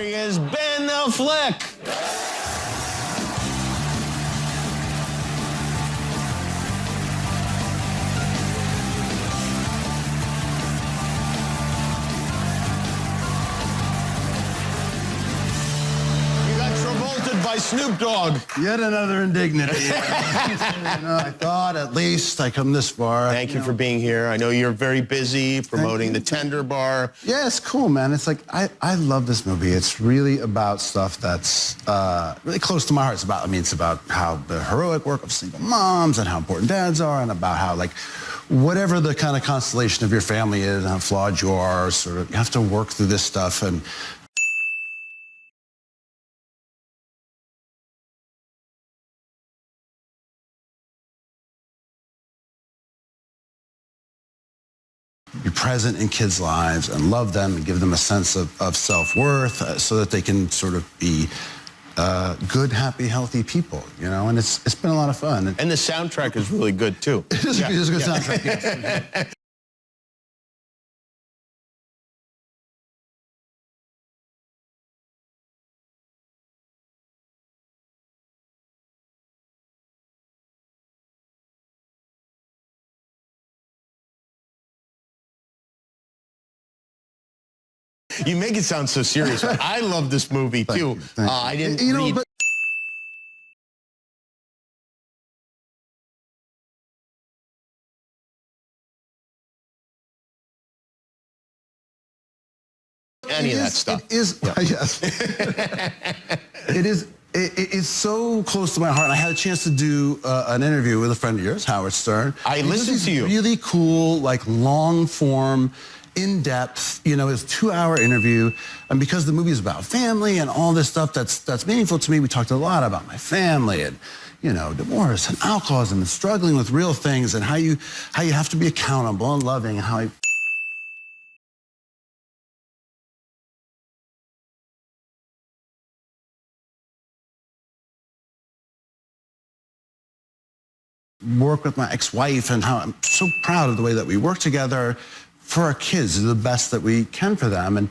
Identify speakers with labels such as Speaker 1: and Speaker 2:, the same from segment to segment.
Speaker 1: he is, Ben Afleck. By Snoop Dogg.
Speaker 2: Yet another indignity. I thought at least I come this far.
Speaker 1: Thank you for being here. I know you're very busy promoting the Tender Bar.
Speaker 2: Yeah, it's cool, man. It's like, I love this movie. It's really about stuff that's really close to my heart. It's about how the heroic work of single moms and how important dads are, and about how, like, whatever the kind of constellation of your family is and how flawed you are, sort of, you have to work through this stuff. And be present in kids' lives and love them and give them a sense of self-worth so that they can sort of be good, happy, healthy people, you know? And it's been a lot of fun.
Speaker 1: And the soundtrack is really good, too.
Speaker 2: It is a good soundtrack, yes.
Speaker 1: You make it sound so serious. I love this movie, too. I didn't read... any of that stuff.
Speaker 2: It is, yes. It is so close to my heart. I had a chance to do an interview with a friend of yours, Howard Stern.
Speaker 1: I listened to you.
Speaker 2: Really cool, like long form, in depth, you know, it's a 2-hour interview. And because the movie is about family and all this stuff that's meaningful to me, we talked a lot about my family and, you know, divorce and alcoholism and struggling with real things and how you have to be accountable and loving and how I work with my ex-wife and how I'm so proud of the way that we work together for our kids, do the best that we can for them. And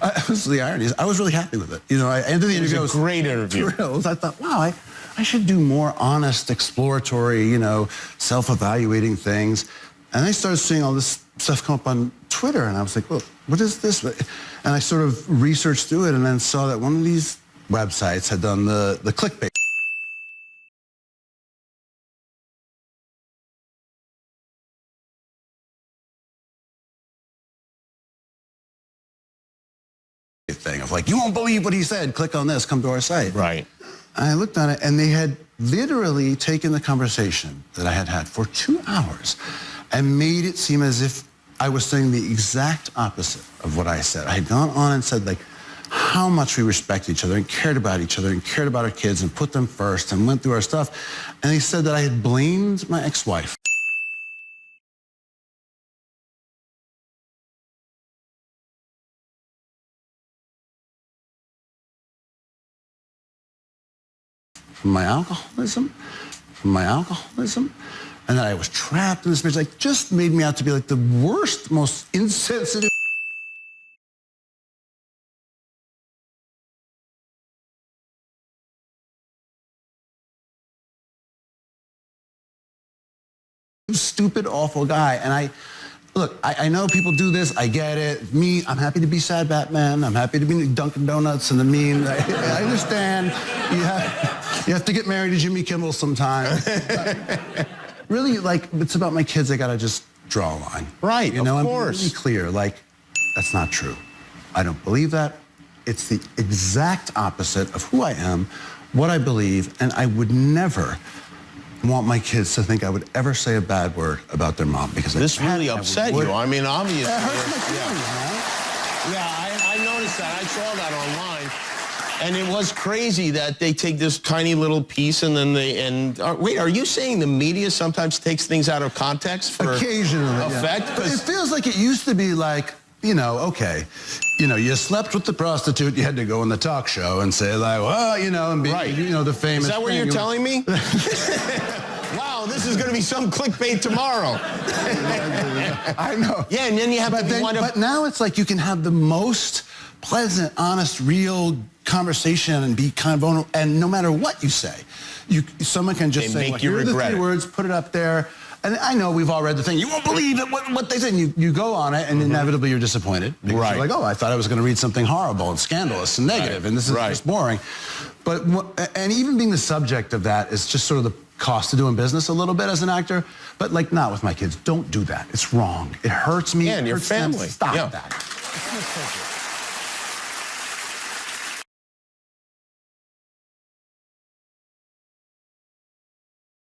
Speaker 2: the irony is I was really happy with it. You know, I ended the interview.
Speaker 1: It was a great interview.
Speaker 2: Thrilled. I thought, wow, I should do more honest, exploratory, you know, self-evaluating things. And I started seeing all this stuff come up on Twitter, and I was like, well, what is this? And I sort of researched through it and then saw that one of these websites had done the clickbait thing of like, you won't believe what he said, click on this, come to our site.
Speaker 1: Right.
Speaker 2: And I looked on it, and they had literally taken the conversation that I had had for 2 hours and made it seem as if I was saying the exact opposite of what I said. I had gone on and said, like, how much we respect each other and cared about each other and cared about our kids and put them first and went through our stuff. And they said that I had blamed my ex-wife. From my alcoholism, and that I was trapped in this marriage, like, just made me out to be like the worst, most insensitive, stupid, awful guy. And I know people do this. I get it. Me, I'm happy to be sad Batman. I'm happy to be Dunkin' Donuts and the meme. I understand. You have to get married to Jimmy Kimmel sometime. Really, like, it's about my kids. I gotta just draw a line.
Speaker 1: Right,
Speaker 2: you know,
Speaker 1: of
Speaker 2: I'm
Speaker 1: course.
Speaker 2: really clear. Like, that's not true. I don't believe that. It's the exact opposite of who I am, what I believe, and I would never want my kids to think I would ever say a bad word about their mom, because
Speaker 1: this really upset you. I mean, obviously.
Speaker 2: It hurts my feelings, man.
Speaker 1: Yeah, I noticed that. I saw that online. And it was crazy that they take this tiny little piece and then wait, are you saying the media sometimes takes things out of context for
Speaker 2: occasionally
Speaker 1: effect?
Speaker 2: Yeah. But it feels like it used to be like, you know, okay, you know, you slept with the prostitute, you had to go on the talk show and say like, well, you know, and be,
Speaker 1: right.
Speaker 2: You know, the famous.
Speaker 1: Is that what you're telling me? Wow, this is going to be some clickbait tomorrow.
Speaker 2: I know.
Speaker 1: Yeah, and then you have
Speaker 2: but now it's like you can have the most pleasant, honest, real conversation and be kind of vulnerable. And no matter what you say, someone can just
Speaker 1: They
Speaker 2: say,
Speaker 1: make
Speaker 2: well,
Speaker 1: you
Speaker 2: here are the
Speaker 1: regret
Speaker 2: 3
Speaker 1: it.
Speaker 2: words, put it up there. And I know we've all read the thing. You won't believe it, what they said. And you go on it, and inevitably you're disappointed. Because
Speaker 1: Right.
Speaker 2: you're like, oh, I thought I was going to read something horrible and scandalous and negative, and this is just boring. But and even being the subject of that is just sort of the cost of doing business a little bit as an actor. But like, not with my kids. Don't do that. It's wrong. It hurts me.
Speaker 1: Yeah, and
Speaker 2: it
Speaker 1: your
Speaker 2: hurts them.
Speaker 1: family.
Speaker 2: Stop
Speaker 1: Yeah.
Speaker 2: that.